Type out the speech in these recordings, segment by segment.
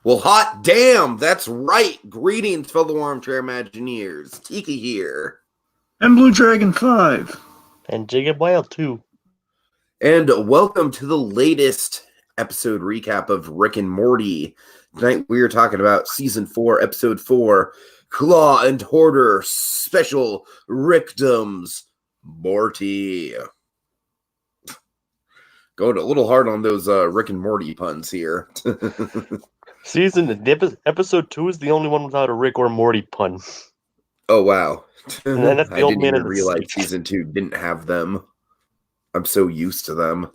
Well, hot damn, that's right. Greetings, fellow armchair Imagineers. Tiki here. And Blue Dragon 5. And Jacob Wild 2. And welcome to the latest episode recap of Rick and Morty. Tonight we are talking about Season 4, Episode 4, Claw and Horder Special Ricktims Morty. Going a little hard on those Rick and Morty puns here. Episode 2 is the only one without a Rick or Morty pun. Oh, wow. And that's the I old didn't man even in the realize seat. Season 2 didn't have them. I'm so used to them.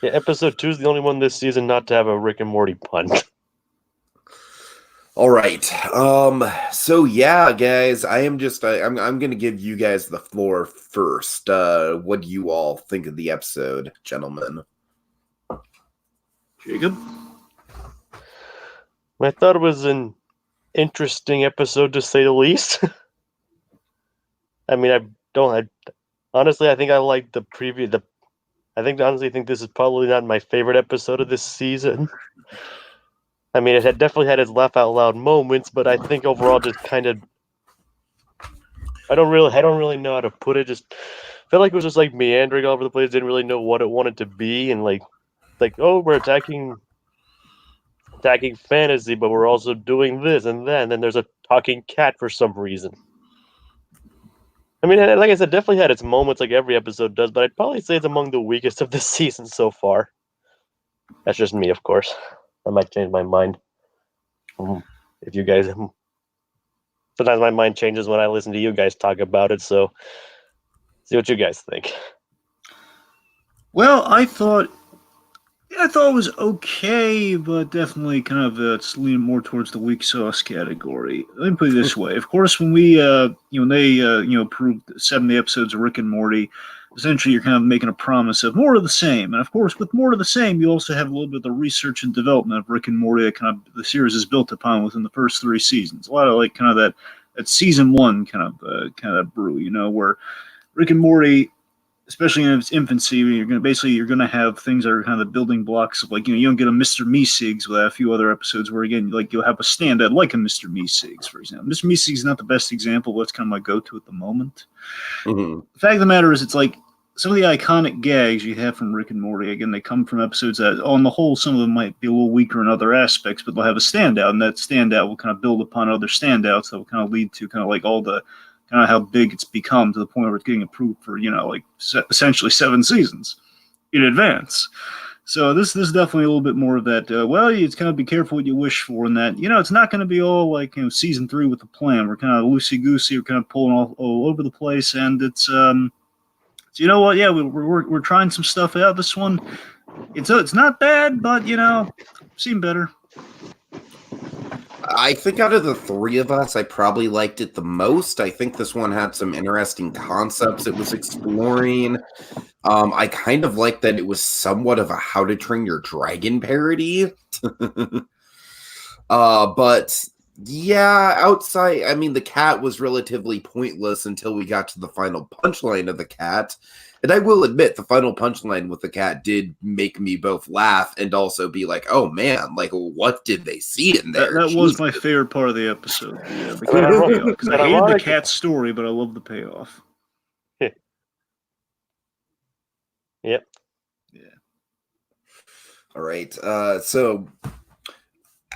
Yeah, episode 2 is the only one this season not to have a Rick and Morty pun. All right. So yeah, guys, I'm going to give you guys the floor first. What do you all think of the episode, gentlemen? Jacob? I thought it was an interesting episode, to say the least. I mean, honestly, I think I liked the preview. I think this is probably not my favorite episode of this season. I mean, it had definitely had its laugh out loud moments, but I think overall, just kind of, I don't really know how to put it. Just felt like it was just like meandering all over the place. Didn't really know what it wanted to be, and like, oh, we're attacking fantasy, but we're also doing this and that. And then there's a talking cat for some reason. I mean, like I said, definitely had its moments, like every episode does, but I'd probably say it's among the weakest of this season so far. That's just me, of course. I might change my mind. If you guys, sometimes my mind changes when I listen to you guys talk about it. So, see what you guys think. Well, I thought it was okay, but definitely kind of it's leaning more towards the weak sauce category. Let me put it this way: of course, when we when they approved 70 episodes of Rick and Morty, essentially you're kind of making a promise of more of the same. And of course, with more of the same, you also have a little bit of the research and development of Rick and Morty that kind of the series is built upon within the first 3 seasons. A lot of like kind of that season 1 kind of brew, where Rick and Morty, especially in its infancy, you're gonna have things that are kind of the building blocks of, like, you don't get a Mr. Meeseeks without a few other episodes where, again, like, you'll have a standout like a Mr. Meeseeks, for example. Mr. Meeseeks is not the best example, but it's kind of my go-to at the moment. Mm-hmm. The fact of the matter is, it's like some of the iconic gags you have from Rick and Morty, again, they come from episodes that, on the whole, some of them might be a little weaker in other aspects, but they'll have a standout, and that standout will kind of build upon other standouts that will kind of lead to kind of like all the kind of how big it's become, to the point where it's getting approved for, essentially 7 seasons in advance. So this is definitely a little bit more of that, it's kind of be careful what you wish for, in that, it's not going to be all like, season 3 with a plan. We're kind of loosey-goosey, we're kind of pulling all over the place, and it's, you know what, yeah, we're trying some stuff out. This one, it's not bad, but, seen better. I think out of the 3 of us, I probably liked it the most. I think this one had some interesting concepts it was exploring. I kind of liked that it was somewhat of a How to Train Your Dragon parody. But yeah, outside, I mean, the cat was relatively pointless until we got to the final punchline of the cat. And I will admit, the final punchline with the cat did make me both laugh and also be like, oh man, like, what did they see in there? That was my favorite part of the episode. Yeah, because I hated the cat's story, but I love the payoff. Yep. Yeah. All right. So,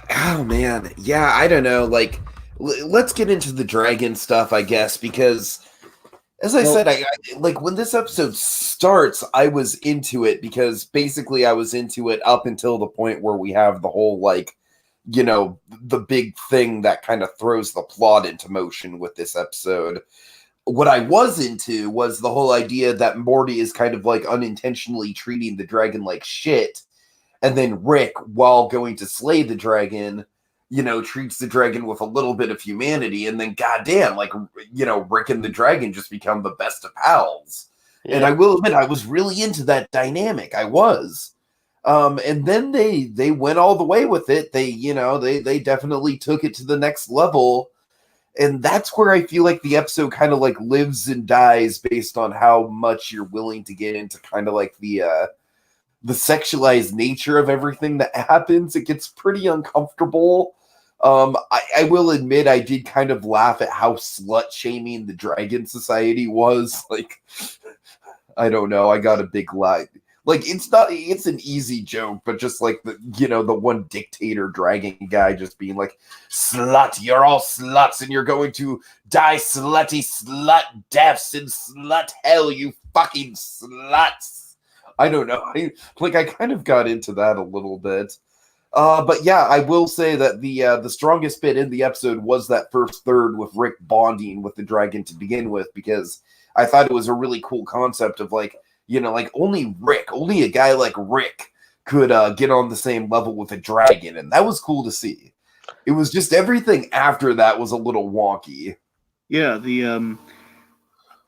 oh man, yeah, I don't know. Like, let's get into the dragon stuff, I guess, because, as I said, I like when this episode starts, I was into it because basically I was into it up until the point where we have the whole, like, the big thing that kind of throws the plot into motion with this episode. What I was into was the whole idea that Morty is kind of like unintentionally treating the dragon like shit. And then Rick, while going to slay the dragon, treats the dragon with a little bit of humanity, and then goddamn, like, Rick and the dragon just become the best of pals. Yeah. And I will admit, I was really into that dynamic. I was. And then they went all the way with it. They definitely took it to the next level. And that's where I feel like the episode kind of like lives and dies based on how much you're willing to get into kind of like the the sexualized nature of everything that happens, it gets pretty uncomfortable. I will admit I did kind of laugh at how slut-shaming the Dragon Society was. Like, I don't know, I got a big lie. Like, it's an easy joke, but just like the one dictator dragon guy just being like, slut, you're all sluts and you're going to die slutty slut deaths in slut hell, you fucking sluts. I don't know. I kind of got into that a little bit. But yeah, I will say that the strongest bit in the episode was that first third with Rick bonding with the dragon to begin with, because I thought it was a really cool concept of like only a guy like Rick could get on the same level with a dragon, and that was cool to see. It was just everything after that was a little wonky. Yeah,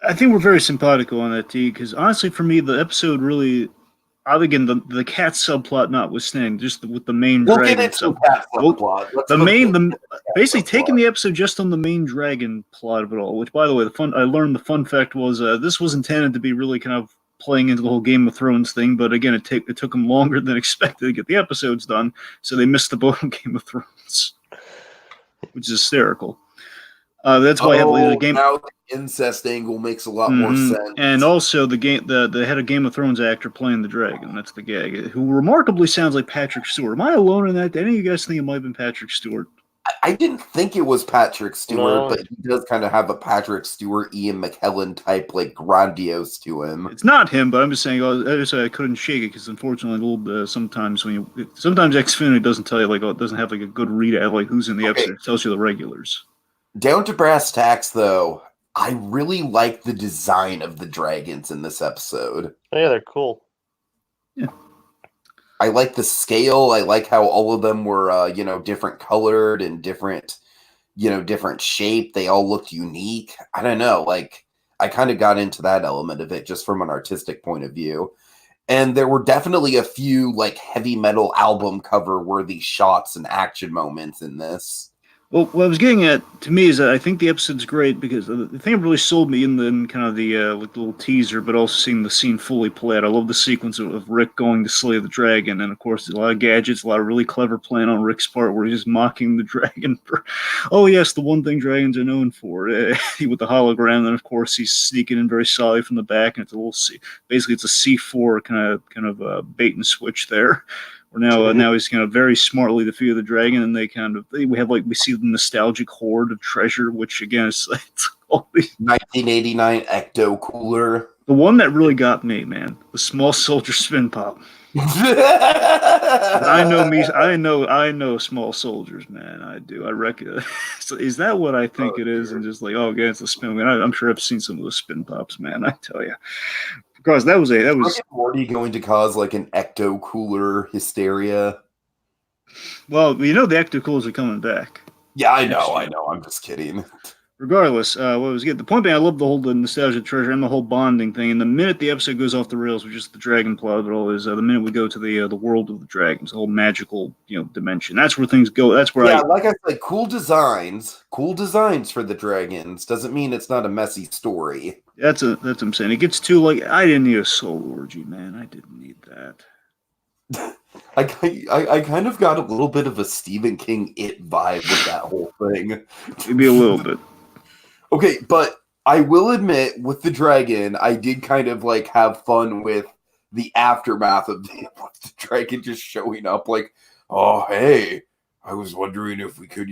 I think we're very simpatico on that, T, because honestly, for me, the episode really, again, the cat subplot notwithstanding, just with the main We'll dragon get into the cat subplot. Basically taking the episode just on the main dragon plot of it all. Which, by the way, I learned the fun fact was this was intended to be really kind of playing into the whole Game of Thrones thing, but again, it took them longer than expected to get the episodes done, so they missed the boat on Game of Thrones, which is hysterical. That's why the game. Now the incest angle makes a lot more sense. And also the head of Game of Thrones actor playing the dragon. That's the gag. Who remarkably sounds like Patrick Stewart. Am I alone in that? Did any of you guys think it might have been Patrick Stewart? I didn't think it was Patrick Stewart, No. but he does kind of have a Patrick Stewart, Ian McKellen type, like, grandiose to him. It's not him, but I'm just saying. I couldn't shake it because unfortunately, sometimes Xfinity doesn't tell you it doesn't have like a good readout like who's in the episode. It tells you the regulars. Down to brass tacks, though, I really like the design of the dragons in this episode. Yeah, they're cool. Yeah. I like the scale. I like how all of them were, different colored and different shape. They all looked unique. I don't know. Like, I kind of got into that element of it just from an artistic point of view. And there were definitely a few, like, heavy metal album cover worthy shots and action moments in this. Well, what I was getting at to me is that I think the episode's great because the thing that really sold me in kind of the little teaser, but also seeing the scene fully played. I love the sequence of Rick going to slay the dragon, and of course, a lot of gadgets, a lot of really clever playing on Rick's part, where he's just mocking the dragon for, oh yes, the one thing dragons are known for, with the hologram. And of course, he's sneaking in very solidly from the back, and it's a little basically it's a C4 kind of bait and switch there. Now he's kind of very smartly defeated the dragon, and we see the nostalgic hoard of treasure, which again is it's all these 1989 Ecto Cooler. The one that really got me, man, the small soldier spin pop. I know small soldiers, man. I do. I reckon. So is that what I think it is? And just like, oh, yeah, it's a spin. I mean, I'm sure I've seen some of those spin pops, man. I tell you. Because that was Rick and Morty going to cause like an Ecto Cooler hysteria. Well, the Ecto Coolers are coming back. Yeah, I know. I'm just kidding. Regardless, the point being, I love the nostalgia treasure and the whole bonding thing. And the minute the episode goes off the rails, which is the dragon plot of it all, is the minute we go to the world of the dragons, the whole magical dimension. That's where things go. That's where like I said, cool designs for the dragons doesn't mean it's not a messy story. That's what I'm saying. It gets too like I didn't need a soul orgy, man. I didn't need that. I kind of got a little bit of a Stephen King It vibe with that whole thing. Maybe a little bit. Okay, but I will admit, with the dragon, I did kind of like have fun with the aftermath of the dragon just showing up like, oh, hey, I was wondering if we could,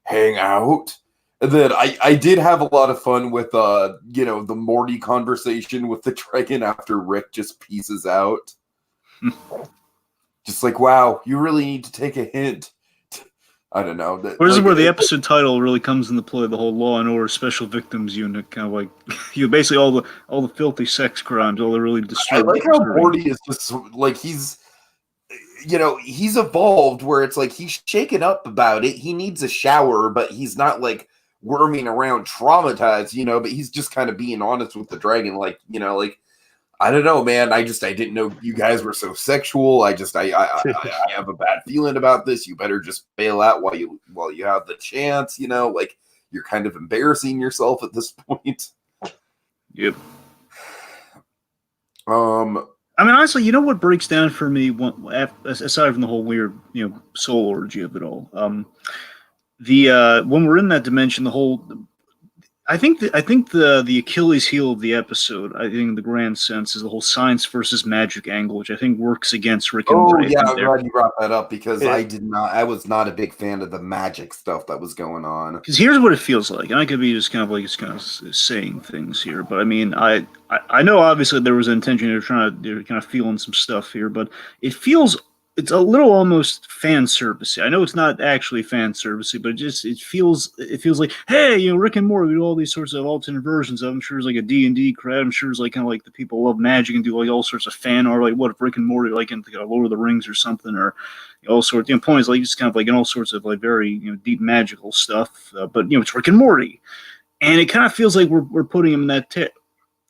hang out. And then I did have a lot of fun with, the Morty conversation with the dragon after Rick just pieces out. Just like, wow, you really need to take a hint. I don't know. This is where the episode title really comes into play. The whole Law and Order Special Victims Unit, kind of like basically all the filthy sex crimes, all the really disturbing. I like how Morty is just like he's evolved where it's like he's shaken up about it. He needs a shower, but he's not like worming around traumatized, but he's just kind of being honest with the dragon, I don't know, man. I didn't know you guys were so sexual. I have a bad feeling about this. You better just bail out while you have the chance. You're kind of embarrassing yourself at this point. Yep. I I mean, honestly, you know what breaks down for me, aside from the whole weird, soul orgy of it all. The when we're in that dimension, the whole I think the Achilles heel of the episode, I think in the grand sense, is the whole science versus magic angle, which I think works against Rick and Oh Morty. yeah, I'm glad you brought that up because Yeah. I was not a big fan of the magic stuff that was going on. Because here's what it feels like, and I could be just kind of saying things here, but I mean, I know obviously there was an intention they're kind of feeling some stuff here, but it's a little almost fan servicey. I know it's not actually fan servicey, but it feels like, hey, Rick and Morty do all these sorts of alternate versions of. I'm sure there's like a D&D crowd. I'm sure it's like kind of like the people who love magic and do like all sorts of fan art, like what if Rick and Morty like in Lord of the Rings or something, or all sorts. Points like just kind of like in all sorts of like very deep magical stuff. But it's Rick and Morty, and it kind of feels like we're putting him in that.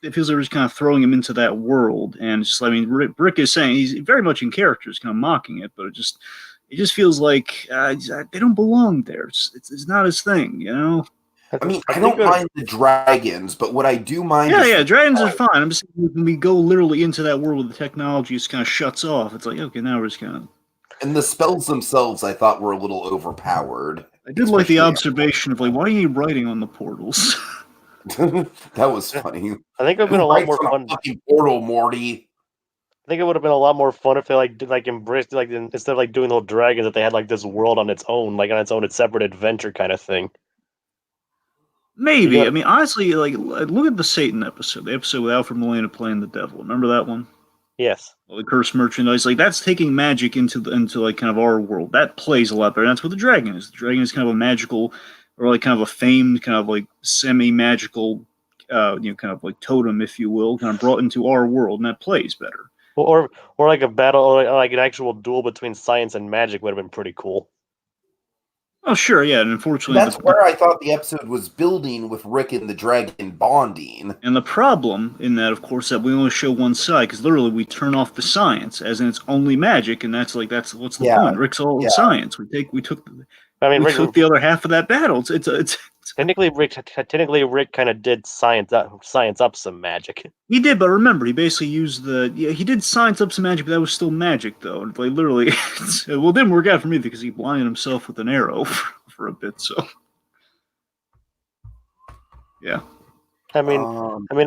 It feels like we're just kind of throwing him into that world, and it's just, I mean, Rick is saying he's very much in character, he's kind of mocking it, but it just feels like they don't belong there. It's not his thing, I mean, I don't mind the dragons, but what I do mind Yeah, dragons are fine. I'm just saying when we go literally into that world where the technology just kind of shuts off, it's like, okay, now we're just kind of. And the spells themselves, I thought, were a little overpowered. I did like the observation of like, why are you writing on the portals? That was funny. I think it would have been a lot more fun. Fucking portal, Morty. I think it would have been a lot more fun if they did embraced instead of doing the whole dragons, that they had this world on its own, its separate adventure kind of thing. Maybe. Yeah. I mean, honestly, look at the Satan episode, the episode with Alfred Molina playing the devil. Remember that one? Yes. Well, the cursed merchandise, that's taking magic into kind of our world. That plays a lot better. And that's what the dragon is. The dragon is kind of a magical, or kind of a famed, kind of semi-magical, kind of totem, if you will, kind of brought into our world, and that plays better. Or like a battle, or like an actual duel between science and magic would have been pretty cool. Oh, sure, yeah, and unfortunately... That's where I thought the episode was building with Rick and the dragon bonding. And the problem in that, of course, that we only show one side, because literally we turn off the science, as in it's only magic, and that's what's the point? Rick's all science. We took the other half of that battle. It's technically Rick kind of did science up some magic. He did, but remember, he basically used he did science up some magic, but that was still magic, though. And literally, well, it didn't work out for me because he blinded himself with an arrow for a bit. So, yeah. I mean,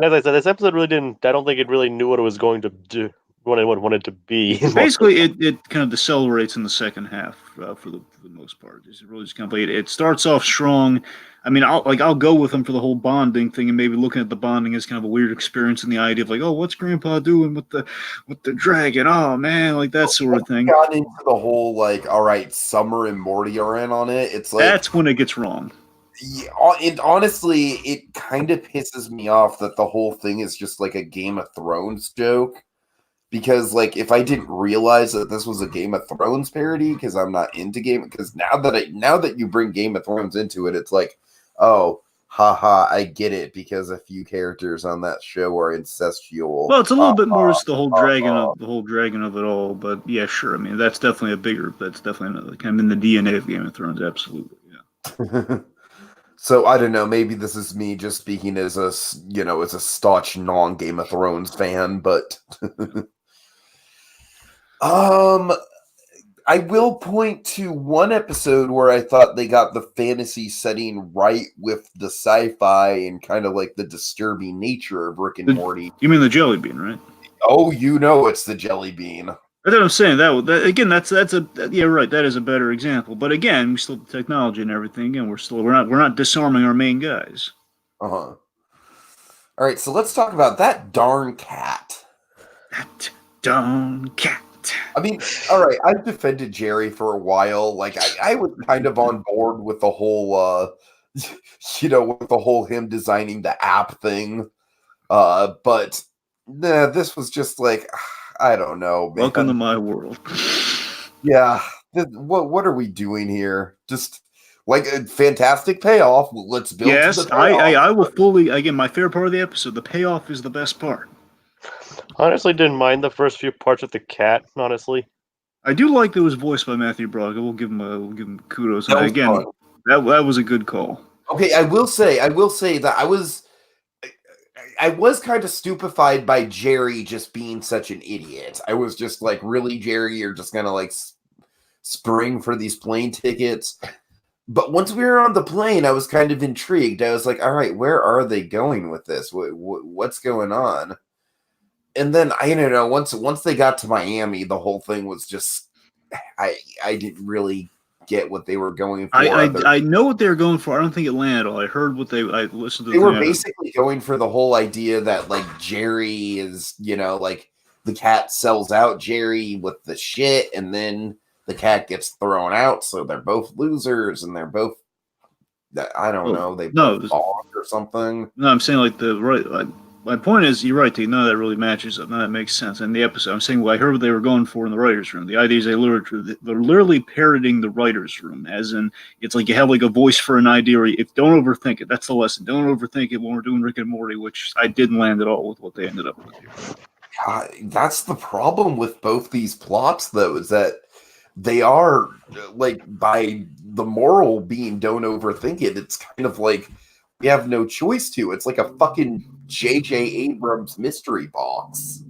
as I said, this episode really didn't. I don't think it really knew what it was going to do, what it wanted to be. Basically, it kind of decelerates in the second half for the most part. It's really just kind of it starts off strong. I mean, I'll go with them for the whole bonding thing, and maybe looking at the bonding as kind of a weird experience, and the idea of oh, what's Grandpa doing with the dragon? Oh man, that sort of thing. Got into the whole all right, Summer and Morty are in on it. It's that's when it gets wrong. Yeah, and honestly, it kind of pisses me off that the whole thing is just like a Game of Thrones joke. Because if I didn't realize that this was a Game of Thrones parody, because I'm not into because now that you bring Game of Thrones into it, it's like, oh, haha, I get it, because a few characters on that show are incestual. Well, it's a little bit more just the whole dragon of it all, but yeah, sure. I mean, that's definitely kind of in the DNA of Game of Thrones, absolutely. Yeah. So I don't know. Maybe this is me just speaking as a staunch non-Game of Thrones fan, but I will point to one episode where I thought they got the fantasy setting right with the sci-fi and kind of the disturbing nature of Rick and Morty. You mean the jelly bean, right? Oh, it's the jelly bean. That's what I'm saying. That again, that's yeah, right. That is a better example. But again, we still have the technology and everything, and we're not disarming our main guys. All right, so let's talk about that darn cat. That darn cat. I mean, all right, I've defended Jerry for a while. I was kind of on board with the whole, with the whole him designing the app thing. But nah, this was just I don't know, man. Welcome to my world. Yeah. What are we doing here? Just a fantastic payoff. Let's build. Yes, I will fully. Again, my favorite part of the episode. The payoff is the best part. Honestly, didn't mind the first few parts with the cat. Honestly, I do like that it was voiced by Matthew Broderick. We'll give him kudos. Again, that was a good call. Okay, I will say that I was kind of stupefied by Jerry just being such an idiot. I was just like, really, Jerry, you're just gonna like spring for these plane tickets? But once we were on the plane, I was kind of intrigued. I was like, all right, where are they going with this? What's going on? And then I don't know. Once they got to Miami, the whole thing was just I didn't really get what they were going for. I know what they were going for. I don't think it landed. I heard what I listened to. They were basically going for the whole idea that like Jerry is, like the cat sells out Jerry with the shit, and then the cat gets thrown out, so they're both losers, and they're both, I don't know, they both lost or something. No, I'm saying my point is, you're right, T. None of that really matches up. None of that makes sense in the episode. I'm saying, I heard what they were going for in the writer's room. The idea is they're literally parroting the writer's room, as in, it's like you have like a voice for an idea, or don't overthink it. That's the lesson. Don't overthink it when we're doing Rick and Morty, which I didn't land at all with what they ended up with here. That's the problem with both these plots, though, is that they are, like, by the moral being don't overthink it, it's kind of like we have no choice to. It's like a fucking J.J. Abrams mystery box.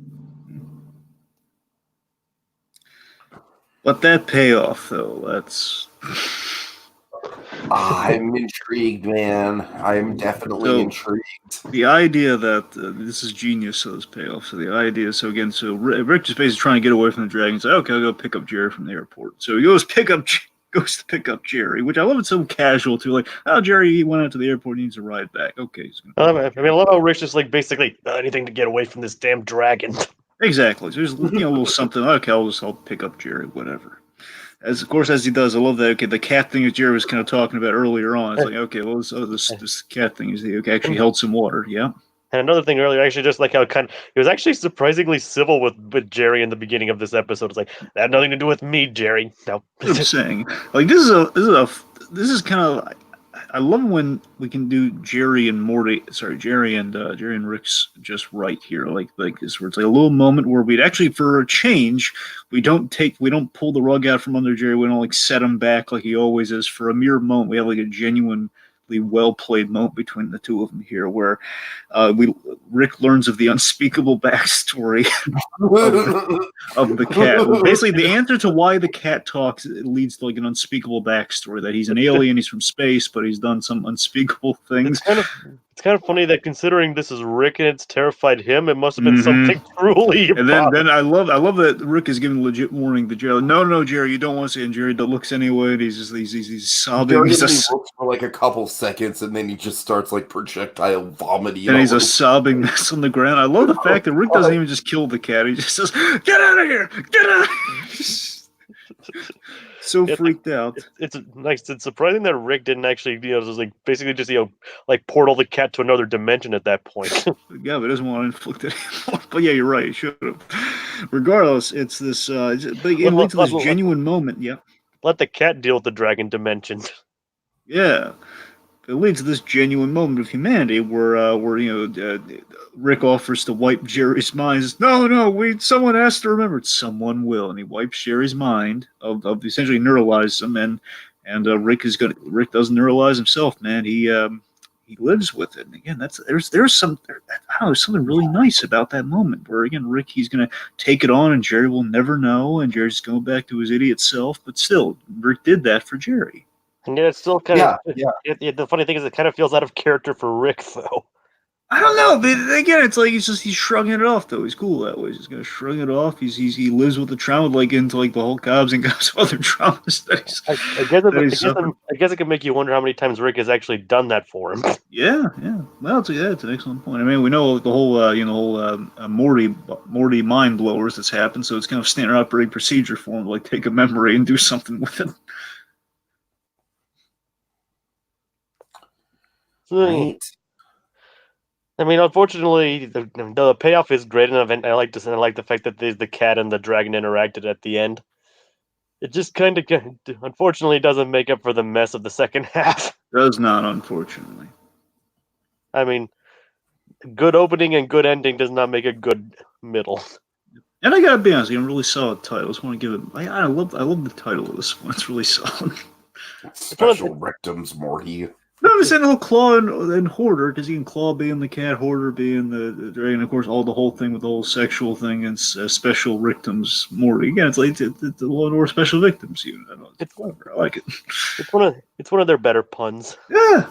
But that payoff, though, that's... I'm intrigued, man. I'm definitely intrigued. The idea that this is genius, so this payoff. So the idea, so Rick just basically trying to get away from the dragon. He's like, okay, I'll go pick up Jerry from the airport. So he goes to pick up Jerry, which I love. It's so casual too. Like, oh, Jerry, he went out to the airport, he needs a ride back. Okay, I love how Rick's just like basically anything to get away from this damn dragon. Exactly. So there's a little something. Okay, I'll pick up Jerry, whatever. As he does, I love that. Okay, the cat thing that Jerry was kind of talking about earlier on. It's like, okay, well, this cat thing is actually held some water. Yeah. And another thing earlier, actually, just like how he was actually surprisingly civil with Jerry in the beginning of this episode. It's like, that had nothing to do with me, Jerry. No. I'm saying, like, this is kind of. I love when we can do Jerry and Rick's just right here, like this, where it's like a little moment where we'd actually, for a change, we don't pull the rug out from under Jerry. We don't like set him back like he always is. For a mere moment, we have like a genuinely well played moment between the two of them here, where Rick learns of the unspeakable backstory of the cat. Basically, the answer to why the cat talks, it leads to like an unspeakable backstory, that he's an alien, he's from space, but he's done some unspeakable things. It's kind of funny that considering this is Rick and it's terrified him, it must have been something truly. And then I love that Rick is giving legit warning to Jerry. No, Jerry, you don't want to see it. And Jerry looks anyway, and he's sobbing. He looks for like a couple seconds, and then he just starts like projectile vomiting. And he's a sobbing mess on the ground. I love the fact that Rick doesn't even just kill the cat. He just says, "Get out of here! Get out!" So freaked out. It's nice. It's surprising that Rick didn't actually, just like basically just like portal the cat to another dimension at that point. Yeah, but he doesn't want to inflict it anymore. But yeah, you're right. He should have. Regardless, it's this. It leads to this genuine moment. Yeah. Let the cat deal with the dragon dimension. Yeah. It leads to this genuine moment of humanity where Rick offers to wipe Jerry's mind. Says, no, someone has to remember it. Someone will, and he wipes Jerry's mind of essentially neuralize him, and Rick doesn't neuralize himself, man. He lives with it. And again, there's something really nice about that moment where again Rick, he's gonna take it on, and Jerry will never know, and Jerry's going back to his idiot self. But still, Rick did that for Jerry. And yet it's still kind of... Yeah. The funny thing is it kind of feels out of character for Rick, though. I don't know, but again, it's like he's shrugging it off, though. He's cool that way. He's going to shrug it off. He lives with the trauma, like into like the whole Cobbs and Cobbs other traumas that he's... I guess it could make you wonder how many times Rick has actually done that for him. Yeah. Well, it's an excellent point. I mean, we know the whole Morty mind blowers that's happened, so it's kind of standard operating procedure for him to like take a memory and do something with it. Right. I mean, unfortunately, the payoff is great, and I like the fact that the cat and the dragon interacted at the end. It just kind of, unfortunately, doesn't make up for the mess of the second half. Does not, unfortunately. I mean, good opening and good ending does not make a good middle. And I gotta be honest, really solid title. I just want to give it. I love the title of this one. It's really solid. Special Ricktim's Morty. I'm saying the whole Claw and Horder, because you can Claw being the cat, Horder being the dragon. Of course, the whole thing with the whole sexual thing and special victims. Morty again, it's like the Law and Order Special Victims unit. I know, it's clever. I like it. It's one of their better puns. Yeah.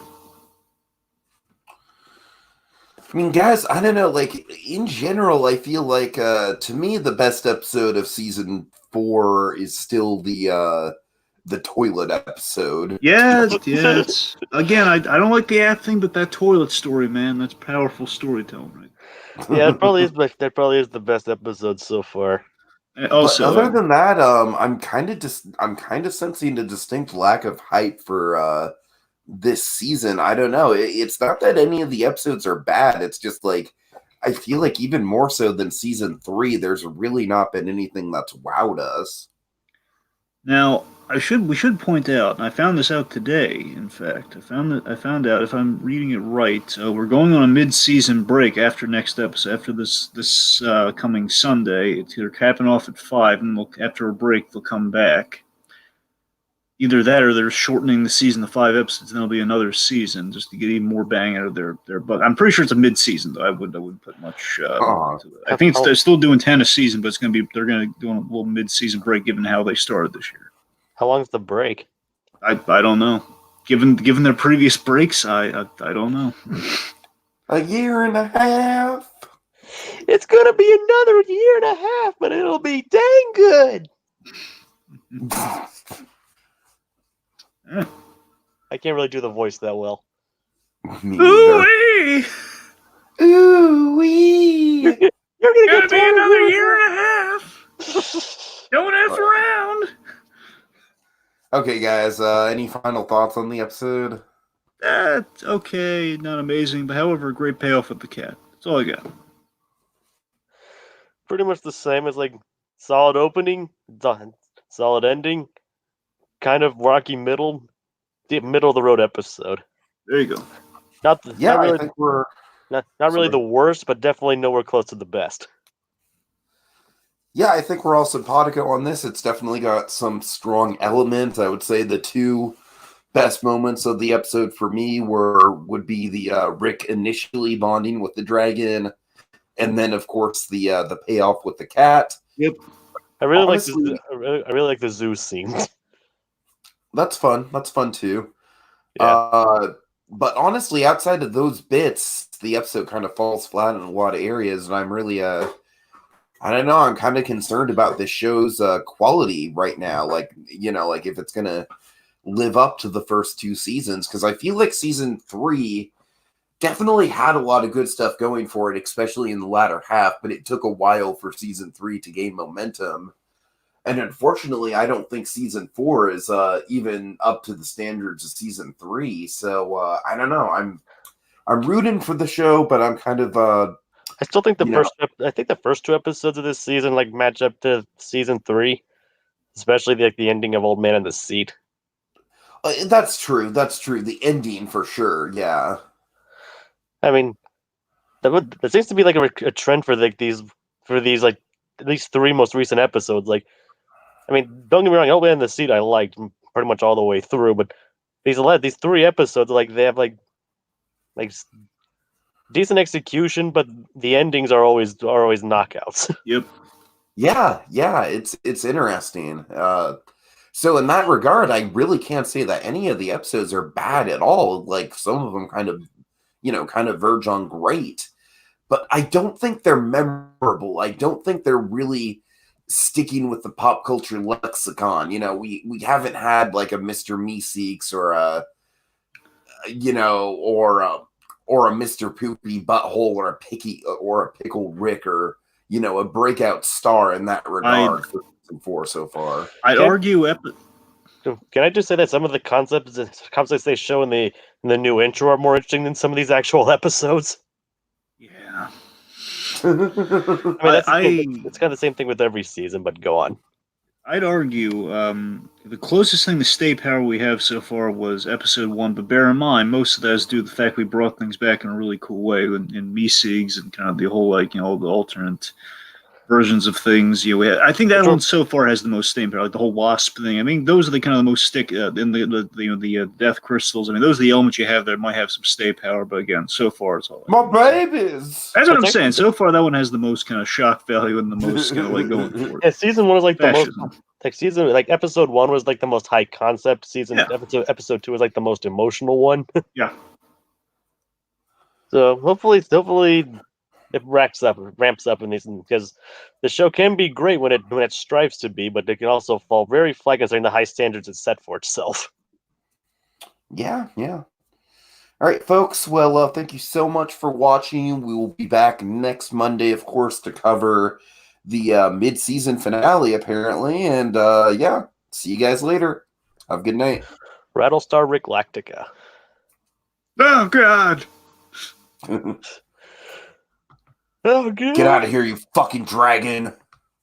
I mean, guys, I don't know. Like in general, I feel like to me the best episode of season 4 is still the toilet episode. Yeah. Again, I don't like the acting, but that toilet story, man, that's powerful storytelling, right? Yeah, that probably is the best episode so far. Also, but other than that, I'm kind of sensing a distinct lack of hype for this season. I don't know. It's not that any of the episodes are bad. It's just like I feel like even more so than season 3, there's really not been anything that's wowed us. now we should point out, and I found this out today. In fact, I found out, if I'm reading it right, we're going on a mid-season break after next episode. After this coming Sunday, they're capping off at 5, and after a break they'll come back. Either that, or they're shortening the season to 5 episodes, and there'll be another season just to get even more bang out of their. But I'm pretty sure it's a mid-season, though. I wouldn't put much into it. I think they're still doing 10 a season, but they're going to do a little mid-season break, given how they started this year. How long's the break? I don't know. Given their previous breaks, I don't know. A year and a half. It's gonna be another year and a half, but it'll be dang good. I can't really do the voice that well. Me either. Ooh-wee. You're gonna be another year and a half. Don't F around. Okay, guys. Any final thoughts on the episode? That's okay, not amazing, but however, a great payoff with the cat. That's all I got. Pretty much the same as like solid opening, solid ending, kind of rocky middle of the road episode. There you go. Not really, I think we're not really the worst, but definitely nowhere close to the best. Yeah, I think we're all simpatico on this. It's definitely got some strong elements. I would say the 2 best moments of the episode for me would be the Rick initially bonding with the dragon, and then of course the payoff with the cat. Yep. I really like the zoo scene. That's fun. That's fun too. Yeah. But honestly, outside of those bits, the episode kind of falls flat in a lot of areas, and I'm really I don't know. I'm kind of concerned about this show's quality right now. Like, like if it's going to live up to the first 2 seasons, because I feel like season 3 definitely had a lot of good stuff going for it, especially in the latter half, but it took a while for season 3 to gain momentum. And unfortunately, I don't think season 4 is even up to the standards of season 3. So I don't know. I'm rooting for the show, but I'm kind of I still think the first 2 episodes of this season like match up to season 3, especially the ending of Old Man in the Seat. That's true. That's true. The ending for sure. Yeah. I mean, there seems to be like a trend for these like at least 3 most recent episodes. Like, I mean, don't get me wrong, Old Man in the Seat I liked pretty much all the way through, but these 3 episodes, like they have like decent execution, but the endings are always knockouts. Yep. Yeah, it's interesting. So in that regard, I really can't say that any of the episodes are bad at all. Like some of them kind of verge on great, but I don't think they're memorable. I don't think they're really sticking with the pop culture lexicon. We haven't had like a Mr. Meeseeks or a Mr. Poopy Butthole or a Pickle Rick or a breakout star in that regard for season 4 so far. I'd argue. Can I just say that some of the concepts they show in the new intro are more interesting than some of these actual episodes? Yeah. I mean, it's kind of the same thing with every season, but go on. I'd argue the closest thing to stay power we have so far was episode 1, but bear in mind, most of that is due to the fact we brought things back in a really cool way in Meeseeks and kind of the whole, the alternate versions of things. I think that one so far has the most staying power, like the whole wasp thing. I mean, those are the kind of the most stick in the death crystals. I mean, those are the elements you have that might have some stay power. But again, so far it's all my babies. That's what I'm saying. So far, that one has the most kind of shock value and the most kind of like going for it. Yeah, season 1 was like Fascism. the most episode 1 was like the most high concept. Yeah. Episode 2 was like the most emotional one. Yeah. So hopefully it ramps up in these, because the show can be great when it strives to be, but it can also fall very flat considering the high standards it's set for itself. Yeah. All right, folks. Well, thank you so much for watching. We will be back next Monday, of course, to cover the mid-season finale, apparently. And yeah, see you guys later. Have a good night. Rattlestar Rick Lactica. Oh God. Oh, good. Get out of here, you fucking dragon.